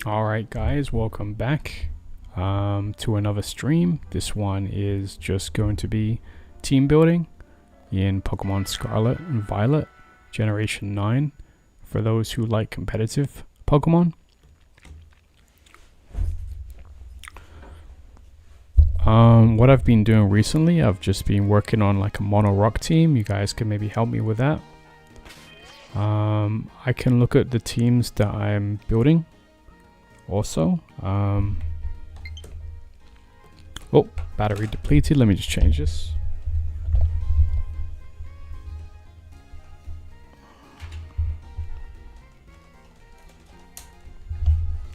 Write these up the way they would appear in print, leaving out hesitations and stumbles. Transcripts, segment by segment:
Alright guys, welcome back to another stream. This one is just going to be team building in Pokemon Scarlet and Violet Generation 9 for those who like competitive Pokemon. What I've been doing recently, I've just been working on like a mono rock team. You guys can maybe help me with that. I can look at the teams that I'm building also. Oh, battery depleted. Let me just change this.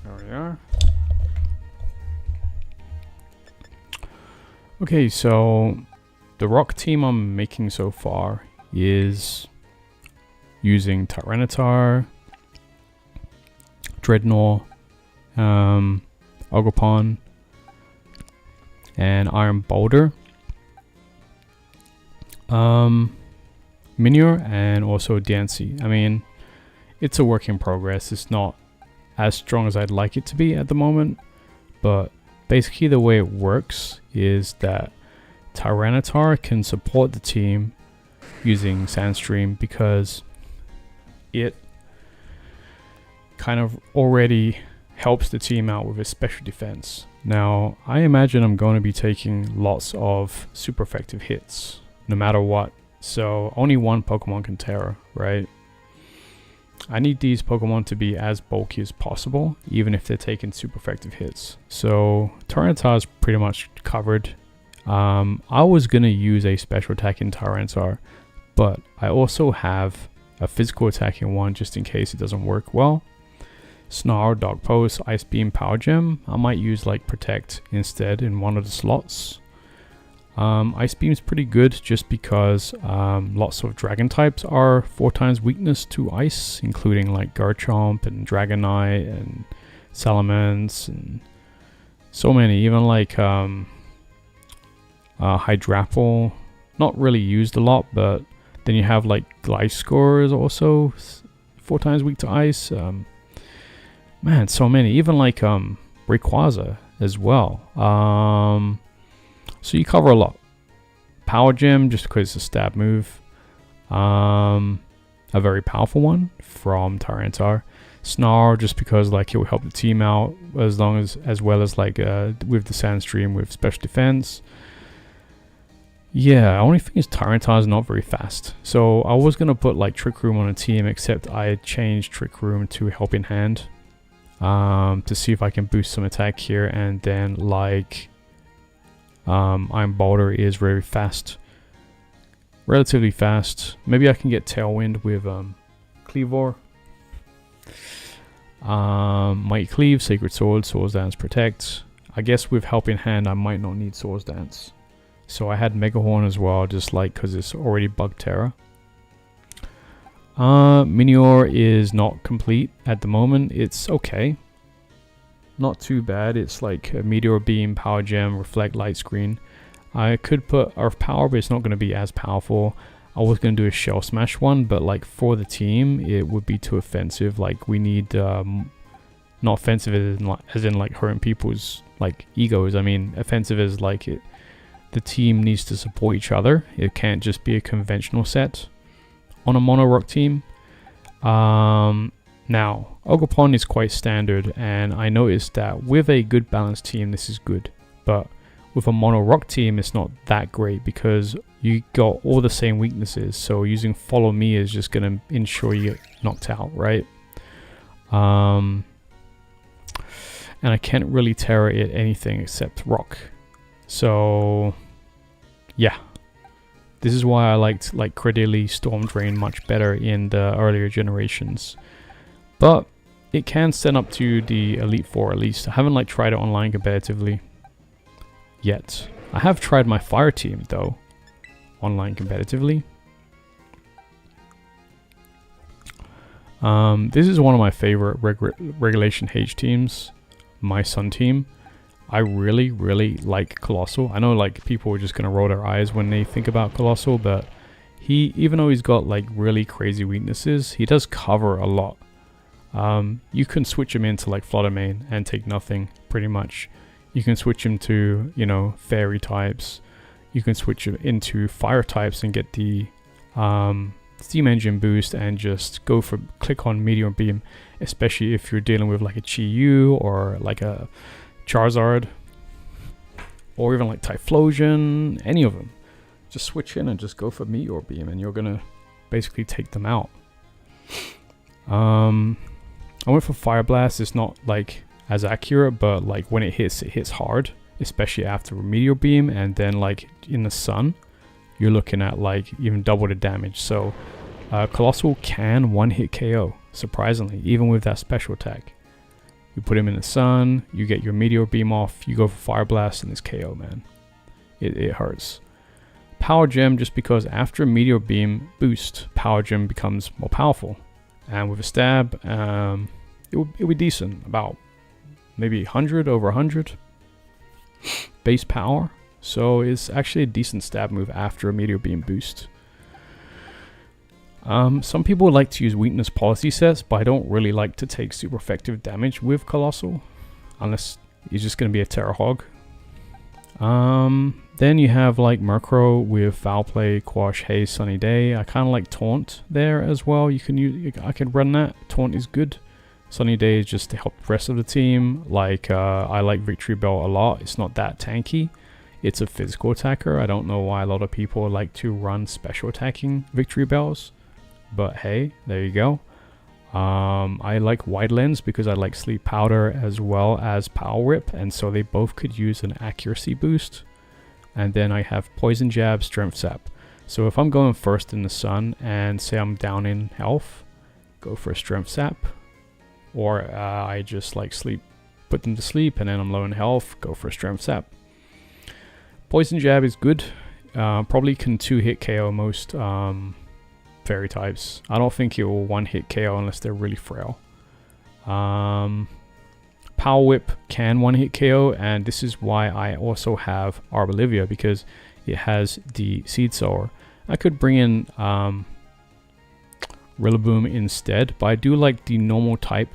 There we are. Okay, so the rock team I'm making so far is using Tyranitar, Dreadnought, Ogerpon, and Iron Boulder, Minior, and also Diancie. I mean, it's a work in progress. It's not as strong as I'd like it to be at the moment, but basically the way it works is that Tyranitar can support the team using Sandstream because it kind of already helps the team out with its special defense. Now, I imagine I'm going to be taking lots of super effective hits, no matter what. So only one Pokemon can Terra, right? I need these Pokemon to be as bulky as possible, even if they're taking super effective hits. So Tyranitar is pretty much covered. I was going to use a special attacking Tyranitar, but I also have a physical attacking one just in case it doesn't work well. Snarl, Dog Post, Ice Beam, Power Gem. I might use like Protect instead in one of the slots. Ice Beam is pretty good just because lots of dragon types are 4 times weakness to ice, including like Garchomp and Dragonite and Salamence and so many. Even like Hydrapple, not really used a lot, but then you have like Gliscor is also 4 times weak to ice. Man, so many. Even like Rayquaza as well. So you cover a lot. Power Gem, just because it's a stab move. A very powerful one from Tyranitar. Snarl, just because like it will help the team out as well as like with the Sandstream with special defense. Yeah, only thing is Tyranitar is not very fast. So I was gonna put like Trick Room on a team, except I changed Trick Room to Helping Hand to see if I can boost some attack here, and then like Iron Boulder is very fast, relatively fast. Maybe I can get Tailwind with Cleavor. Mighty Cleave, Sacred Sword, Swords Dance, Protect. I guess with Helping Hand I might not need Swords Dance. So I had Megahorn as well, just like because it's already Bug Terra. Minior is not complete at the moment. It's okay. Not too bad. It's like a Meteor Beam, Power Gem, Reflect, Light Screen. I could put Earth Power, but it's not going to be as powerful. I was going to do a Shell Smash one, but like for the team, it would be too offensive. Like we need, not offensive as in like hurting people's like egos. I mean, offensive as like it. The team needs to support each other. It can't just be a conventional set on a mono rock team. Now, Ogerpon is quite standard, and I noticed that with a good balanced team, this is good. But with a mono rock team, it's not that great because you got all the same weaknesses. So using Follow Me is just going to ensure you get knocked out, right? And I can't really Terra it anything except Rock. So yeah, this is why I liked like Credility, Storm Drain much better in the earlier generations. But it can stand up to the Elite Four at least. I haven't like tried it online competitively yet. I have tried my Fire team though, online competitively. This is one of my favorite Regulation H teams, my Sun team. I really, really like Colossal. I know like people are just gonna roll their eyes when they think about Colossal, but even though he's got like really crazy weaknesses, he does cover a lot. you can switch him into like Flutter Mane and take nothing, pretty much. You can switch him to, you know, fairy types. You can switch him into fire types and get the steam engine boost and just click on Meteor Beam, especially if you're dealing with like a Chi-Yu or like a Charizard or even like Typhlosion, any of them. Just switch in and just go for Meteor Beam and you're gonna basically take them out. I went for Fire Blast. It's not like as accurate, but like when it hits hard, especially after a Meteor Beam, and then like in the sun, you're looking at like even double the damage. So Coalossal can one-hit KO, surprisingly, even with that special attack. You put him in the sun, you get your Meteor Beam off, you go for Fire Blast, and it's KO, man. It hurts. Power Gem, just because after a Meteor Beam boost, Power Gem becomes more powerful. And with a stab, it'll be decent. About maybe 100, over 100 base power. So it's actually a decent stab move after a Meteor Beam boost. Some people like to use weakness policy sets, but I don't really like to take super effective damage with Coalossal, unless he's just going to be a Terra Hog. Then you have like Murkrow with Foul Play, Quash, Haze, Sunny Day. I kind of like Taunt there as well. You can use, I can run that. Taunt is good. Sunny Day is just to help the rest of the team. Like I like Victory Bell a lot. It's not that tanky. It's a physical attacker. I don't know why a lot of people like to run special attacking Victory Bells, but hey, there you go. I like Wide Lens because I like Sleep Powder as well as Power Whip, and so they both could use an accuracy boost. And then I have Poison Jab, Strength Sap. So if I'm going first in the sun and say I'm down in health, go for a Strength Sap. Or I just like put them to sleep, and then I'm low in health, go for a Strength Sap. Poison Jab is good. Probably can 2-hit KO most fairy types. I don't think it will 1-hit KO unless they're really frail. Power Whip can 1-hit KO, and this is why I also have Arbolivia, because it has the Seed Sower. I could bring in Rillaboom instead, but I do like the normal type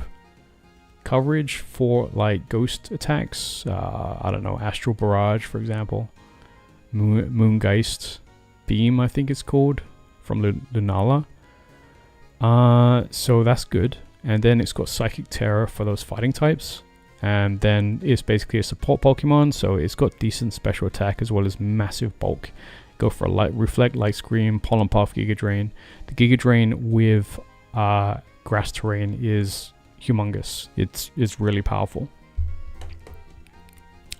coverage for like ghost attacks. I don't know, Astral Barrage, for example. Moongeist Beam, I think it's called, from Lunala. So that's good. And then it's got Psychic Terror for those fighting types. And then it's basically a support Pokemon, so it's got decent special attack as well as massive bulk. Go for a Light Reflect, Light Scream, Pollen Puff, Giga Drain. The Giga Drain with grass terrain is humongous. It's really powerful.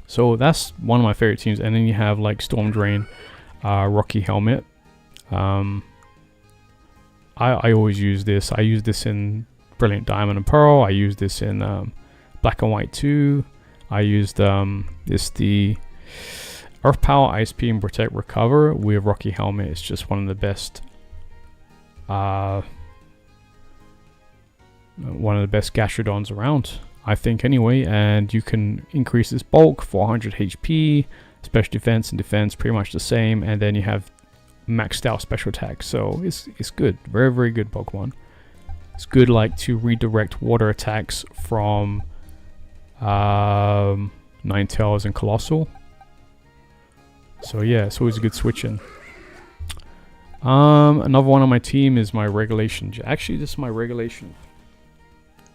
So that's one of my favorite teams. And then you have like Storm Drain, Rocky Helmet. I always use this. I use this in Brilliant Diamond and Pearl. I use this in Black and White 2. I used the Earth Power, Ice Beam, Protect, Recover with Rocky Helmet. It's just one of the best Gastrodons around, I think, anyway. And you can increase its bulk, 400 HP, special defense and defense pretty much the same, and then you have maxed out special attack. So it's good, very, very good Pokemon. It's good like to redirect water attacks from Ninetales and Coalossal. So yeah, it's always a good switch in. Another one on my team is my Regulation J. Actually, this is my Regulation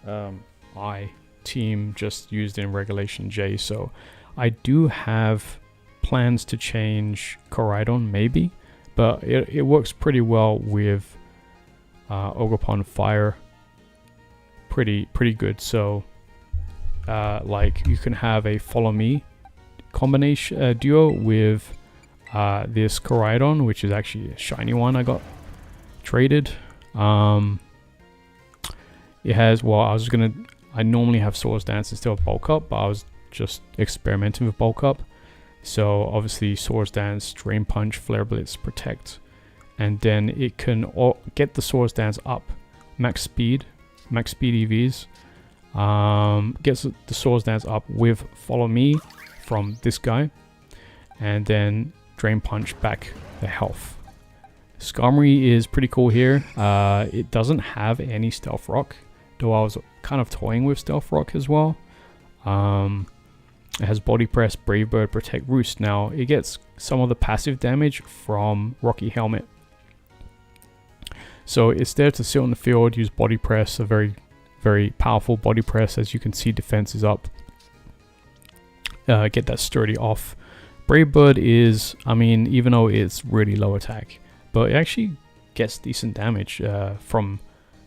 I team just used in Regulation J. So I do have plans to change Koraidon, maybe, but it works pretty well with Ogerpon Fire. Pretty good. So like you can have a Follow Me combination duo with this Koraidon, which is actually a shiny one I got traded. It has, well, I normally have Swords Dance instead of Bulk Up, but I was just experimenting with Bulk Up. So obviously Swords Dance, Drain Punch, Flare Blitz, Protect, and then it can get the Swords Dance up max speed EVs. Gets the Swords Dance up with Follow Me from this guy, and then Drain Punch back the health. Skarmory is pretty cool here. It doesn't have any Stealth Rock, though I was kind of toying with Stealth Rock as well. It has Body Press, Brave Bird, Protect, Roost. Now, it gets some of the passive damage from Rocky Helmet. So it's there to sit on the field, use Body Press, a very, very powerful Body Press. As you can see, defense is up. Get that sturdy off. Brave Bird is, I mean, even though it's really low attack, but it actually gets decent damage from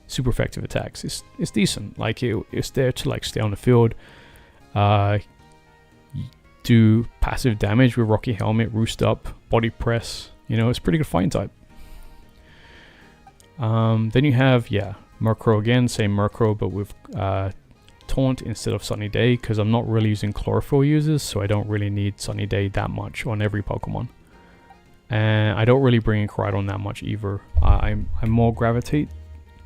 super effective attacks. It's decent. Like it's there to like stay on the field, do passive damage with Rocky Helmet, Roost Up, Body Press. You know, it's pretty good fighting type. Then you have, Murkrow again, same Murkrow, but with Taunt instead of Sunny Day, because I'm not really using Chlorophyll users, so I don't really need Sunny Day that much on every Pokemon. And I don't really bring in Koraidon that much either. I more gravitate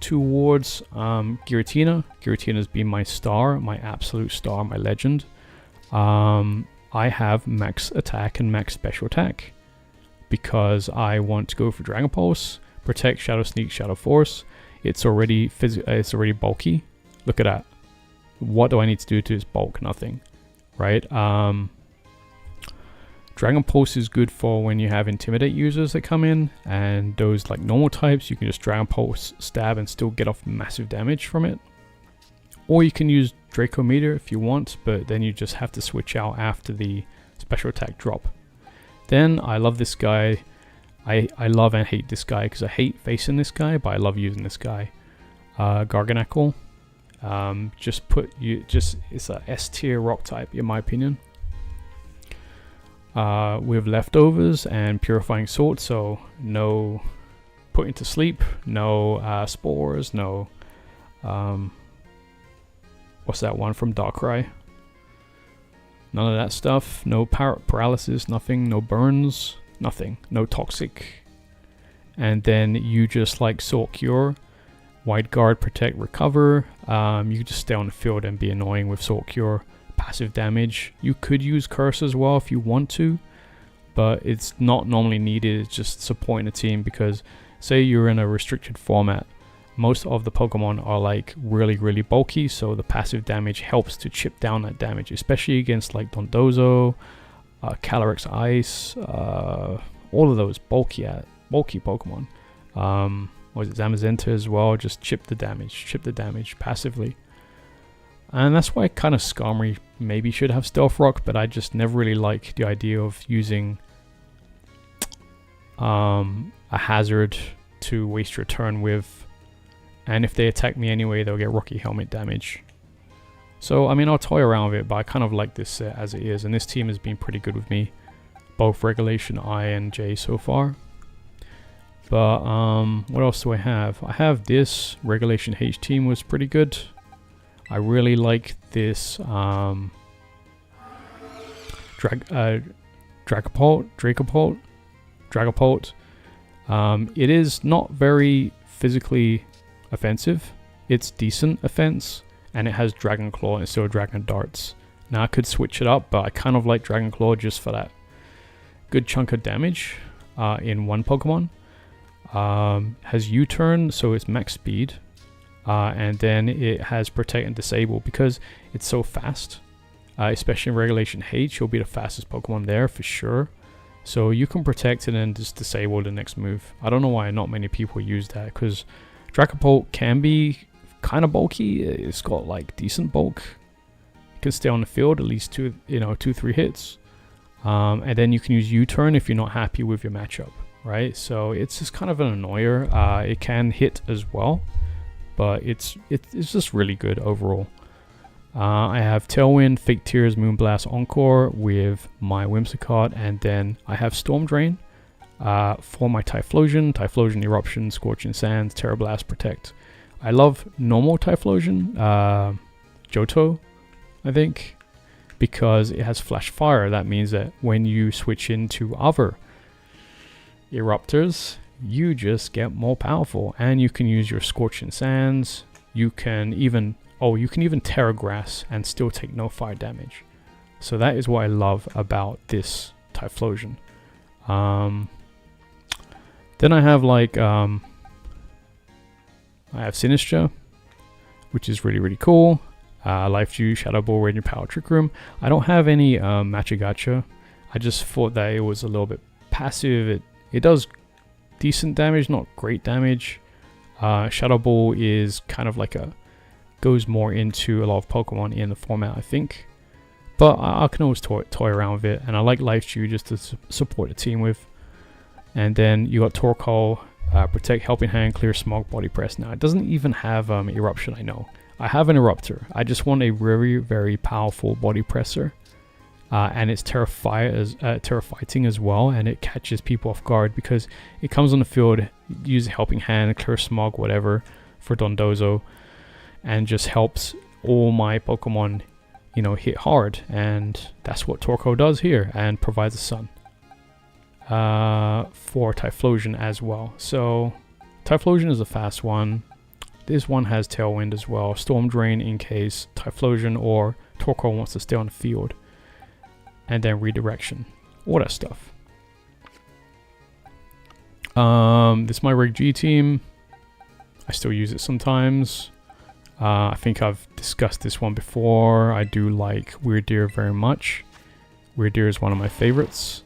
towards Giratina. Giratina's been my star, my absolute star, my legend. I have max attack and max special attack because I want to go for Dragon Pulse, Protect, Shadow Sneak, Shadow Force. It's already bulky. Look at that. What do I need to do to its bulk? Nothing, right? Dragon Pulse is good for when you have Intimidate users that come in, and those like normal types, you can just Dragon Pulse, stab, and still get off massive damage from it. Or you can use Draco Meteor if you want, but then you just have to switch out after the special attack drop. Then I love this guy. I love and hate this guy because I hate facing this guy, but I love using this guy. Garganacl. It's a S tier rock type in my opinion. With Leftovers and Purifying Salt, so no putting to sleep, no spores, no what's that one from Darkrai? None of that stuff. No paralysis, nothing, no burns, nothing, no toxic. And then you just like Salt Cure, Wide Guard, Protect, Recover. You can just stay on the field and be annoying with Salt Cure. Passive damage. You could use Curse as well if you want to, but it's not normally needed. It's just supporting the team because say you're in a restricted format, most of the Pokemon are like really bulky, so the passive damage helps to chip down that damage, especially against like Dondozo, Calyrex Ice, all of those bulky Pokemon. Was it Zamazenta as well? Just chip the damage passively. And that's why kind of Skarmory maybe should have Stealth Rock, but I just never really like the idea of using a hazard to waste your turn with. And if they attack me anyway, they'll get Rocky Helmet damage. So, I mean, I'll toy around with it, but I kind of like this set as it is. And this team has been pretty good with me. Both Regulation I and J so far. But, what else do I have? I have this. Regulation H team was pretty good. I really like this Dragapult. It is not very physically offensive. It's decent offense, and it has Dragon Claw instead of Dragon Darts. Now I could switch it up, but I kind of like Dragon Claw just for that good chunk of damage in one Pokemon. Has U-turn, so it's max speed. And then it has Protect and Disable because it's so fast. Especially in Regulation H, you'll be the fastest Pokemon there for sure. So you can Protect and then just Disable the next move. I don't know why not many people use that, because Dragapult can be kind of bulky. It's got like decent bulk. You can stay on the field at least 2-3 hits. And then you can use U-turn if you're not happy with your matchup, right? So it's just kind of an annoyer. It can hit as well, but it's just really good overall. I have Tailwind, Fake Tears, Moonblast, Encore with my Whimsicott, and then I have Storm Drain for my Typhlosion, Eruption, Scorching Sands, Terra Blast, Protect. I love normal Typhlosion, Johto, I think, because it has Flash Fire. That means that when you switch into other Eruptors, you just get more powerful, and you can use your Scorching Sands. You can even Terra Grass and still take no fire damage. So that is what I love about this Typhlosion. Then I have like I have Sinistcha. which is really cool. Life Dew, Shadow Ball, Raging Power, Trick Room. I don't have any Machigacha. I just thought that it was a little bit passive. It does decent damage, not great damage. Shadow Ball is kind of like goes more into a lot of Pokemon in the format, I think. But I can always toy around with it, and I like Life Dew just to support the team with. And then you got Torkoal, Protect, Helping Hand, Clear Smog, Body Press. Now it doesn't even have Eruption, I know. I have an Eruptor. I just want a very powerful Body Presser. And it's Terra-fighting as well, and it catches people off guard because it comes on the field, use Helping Hand, Clear Smog, whatever, for Dondozo, and just helps all my Pokemon, you know, hit hard. And that's what Torkoal does here, and provides a Sun for Typhlosion as well. So Typhlosion is a fast one. This one has Tailwind as well, Storm Drain in case Typhlosion or Torkoal wants to stay on the field, and then Redirection, all that stuff. This is my Rig G team. I still use it sometimes. I think I've discussed this one before. I do like Weirdeer very much. Weirdeer is one of my favorites.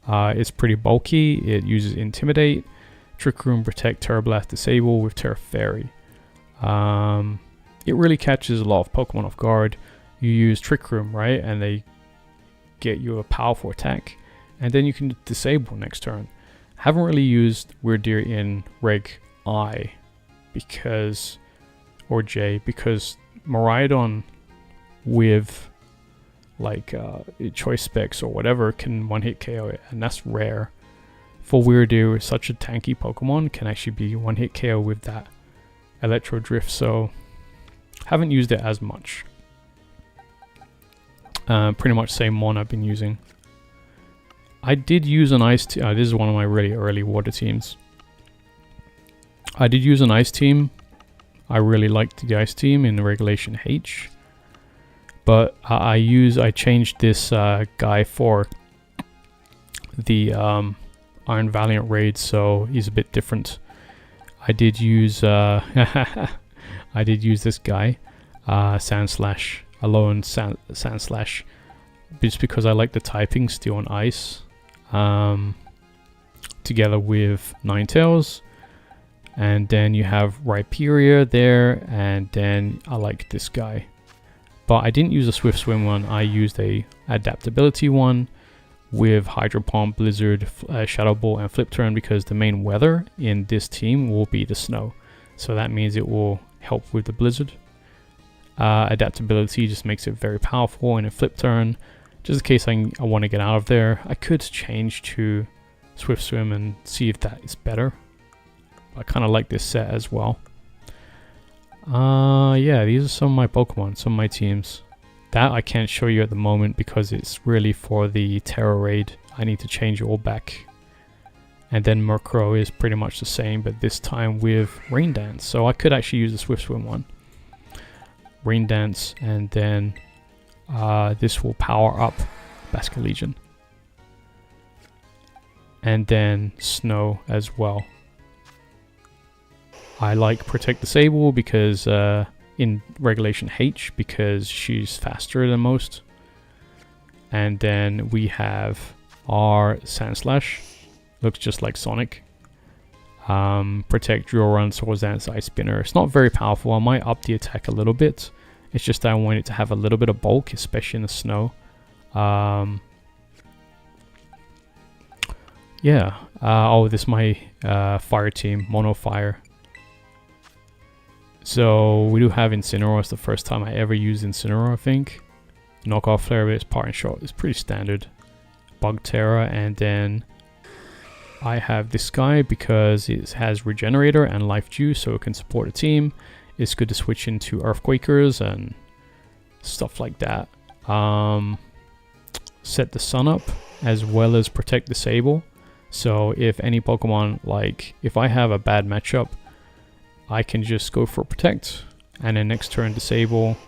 It's pretty bulky. It uses Intimidate, Trick Room, Protect, Terra Blast, Disable with Terra Fairy. It really catches a lot of Pokemon off guard. You use Trick Room, right? And they get you a powerful attack, and then you can disable next turn. Haven't really used Weirdeer in Reg I because, or J, because Miraidon with like Choice Specs or whatever can one-hit KO it, and that's rare. For Weirdeer, such a tanky Pokemon, can actually be one-hit KO with that Electro Drift, so haven't used it as much. Pretty much same one I've been using. I did use an ice team. This is one of my really early water teams. I did use an ice team. I really liked the ice team in the Regulation H. But I changed this guy for the Iron Valiant raid, so he's a bit different. I did use I did use this guy, Sandslash. Alone Sandslash, just because I like the typing Steel and Ice, together with Ninetales, and then you have Rhyperior there, and then I like this guy. But I didn't use a Swift Swim one. I used a adaptability one with Hydro Pump, Blizzard, Shadow Ball, and Flip Turn, because the main weather in this team will be the snow, so that means it will help with the Blizzard. Adaptability just makes it very powerful, and a Flip Turn, just in case I want to get out of there. I could change to Swift Swim and see if that is better. I kind of like this set as well. Yeah, these are some of my Pokemon, some of my teams. That I can't show you at the moment because it's really for the Terra raid. I need to change it all back. And then Murkrow is pretty much the same, but this time with Rain Dance. So I could actually use the Swift Swim one. Rain Dance, and then this will power up Basculegion. And then Snow as well. I like Protect Disable because in Regulation H, because she's faster than most. And then we have our Sandslash, looks just like Sonic. Protect, Drill Run, Swords Dance, Ice Spinner. It's not very powerful. I might up the attack a little bit. It's just that I want it to have a little bit of bulk, especially in the snow. Yeah. Oh, this is my fire team, Mono Fire. So we do have Incineroar. It's the first time I ever used Incineroar, I think. Knockoff Flare, but it's Part and Shot. It's pretty standard. Bug Terra, and then I have this guy because it has Regenerator and Life Dew, so it can support a team. It's good to switch into Earthquakers and stuff like that. Set the Sun up as well as Protect Disable. So if any Pokemon, like if I have a bad matchup, I can just go for Protect and then next turn Disable.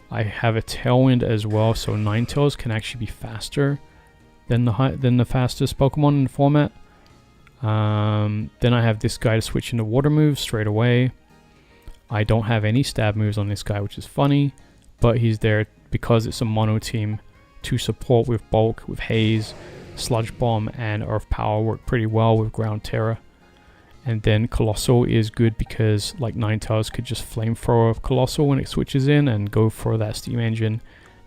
I have a Tailwind as well, so Ninetales can actually be faster than the fastest Pokemon in the format. Then I have this guy to switch into Water moves straight away. I don't have any stab moves on this guy, which is funny, but he's there because it's a mono team to support with bulk, with haze. Sludge Bomb and Earth Power work pretty well with Ground Terror. And then Colossal is good because like Ninetales could just flamethrower Colossal when it switches in and go for that Steam Engine.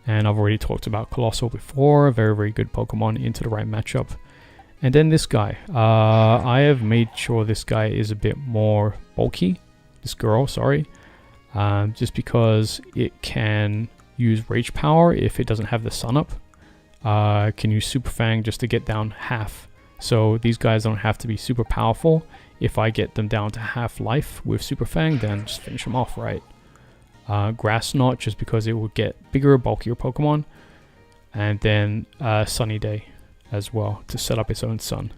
And I've already talked about Colossal before, very, very good Pokemon into the right matchup. And then this guy, I have made sure this guy is a bit more bulky, this girl, sorry, just because it can use Rage Power if it doesn't have the Sun up. Can use Super Fang just to get down half. So these guys don't have to be super powerful. If I get them down to half life with Super Fang, then just finish them off, right? Grass Knot, just because it will get bigger, bulkier Pokemon. And then Sunny Day as well to set up its own sun.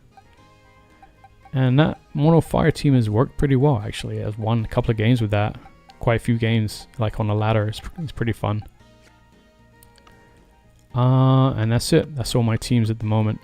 And that Mono Fire team has worked pretty well, actually. I've won a couple of games with that. Quite a few games, like on the ladder. It's pretty fun. And that's it. That's all my teams at the moment.